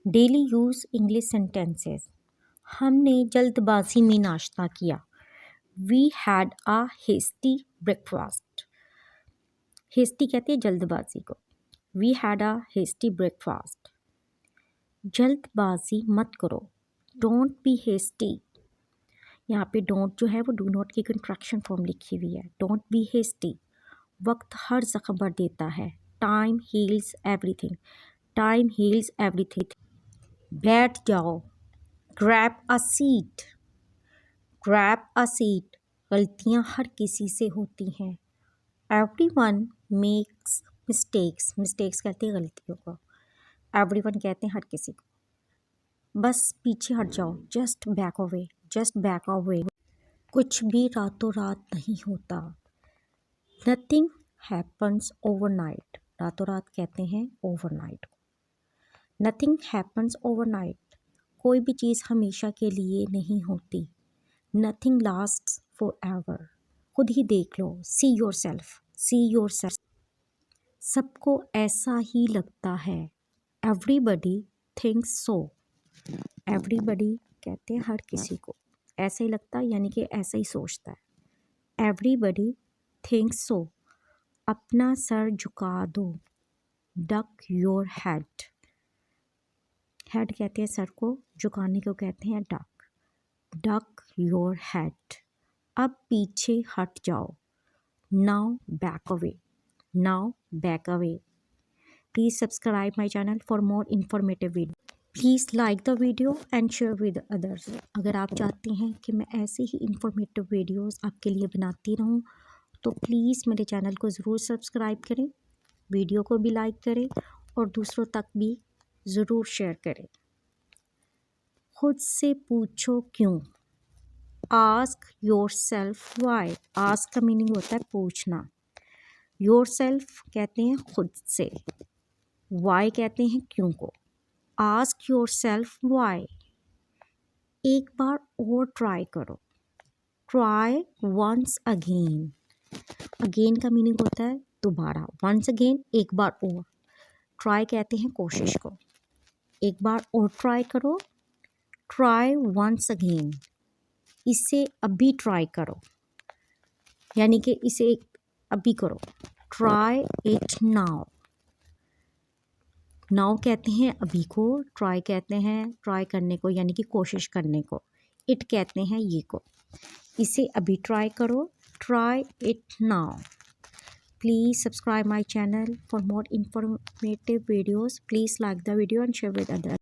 Daily use English sentences. हमने जल्दबाजी में नाश्ता किया। We had a hasty breakfast. Hasty कहते हैं जल्दबाजी को। We had a hasty breakfast. जल्दबाजी मत करो। Don't be hasty. यहाँ पे डोंट जो है वो डू नॉट की कंट्रैक्शन फॉर्म लिखी हुई है। Don't be hasty. वक्त हर जख्म भर देता है। Time heals everything. Time heals everything. बैठ जाओ। Grab a seat. Grab a seat. गलतियाँ हर किसी से होती हैं। Everyone makes mistakes. मिस्टेक्स कहते हैं गलतियों को। एवरीवन कहते हैं हर किसी को। बस पीछे हट जाओ। Just back away. Just back away. कुछ भी रातों रात नहीं होता। Nothing happens overnight. रातों रात कहते हैं ओवरनाइट को। Nothing happens overnight. कोई भी चीज़ हमेशा के लिए नहीं होती। Nothing lasts forever. खुद ही देख लो। See yourself. See yourself. सबको ऐसा ही लगता है। एवरीबडी थिंक्स सो। एवरीबडी कहते हैं हर किसी को। ऐसा ही लगता है यानी कि ऐसा ही सोचता है। एवरीबडी थिंक्स सो। अपना सर झुका दो। Duck your head. हेड कहते हैं सर को, झुकाने को कहते हैं डक। Duck your head. अब पीछे हट जाओ। Now back away. Now back away. Please subscribe my channel for more informative video. Please like the video and share with others. अगर आप चाहते हैं कि मैं ऐसे ही इन्फॉर्मेटिव वीडियोस आपके लिए बनाती रहूं तो प्लीज़ मेरे चैनल को ज़रूर सब्सक्राइब करें, वीडियो को भी लाइक करें और दूसरों तक भी ज़रूर शेयर करें। खुद से पूछो क्यों। Ask yourself Y. Ask का मीनिंग होता है पूछना। योर सेल्फ कहते हैं खुद से। वाई कहते हैं क्यों को। Ask yourself why. एक बार और ट्राई करो। Try once again. अगेन का मीनिंग होता है दोबारा। वंस अगेन एक बार और। ट्राई कहते हैं कोशिश को। एक बार और ट्राई करो। Try once again. इसे अभी ट्राई करो यानी कि इसे अभी करो। Try it now. नाउ कहते हैं अभी को। ट्राई कहते हैं ट्राई करने को यानी कि कोशिश करने को। इट कहते हैं ये को। इसे अभी ट्राई करो। Try it now. Please subscribe my channel for more informative videos. Please like the video and share with others.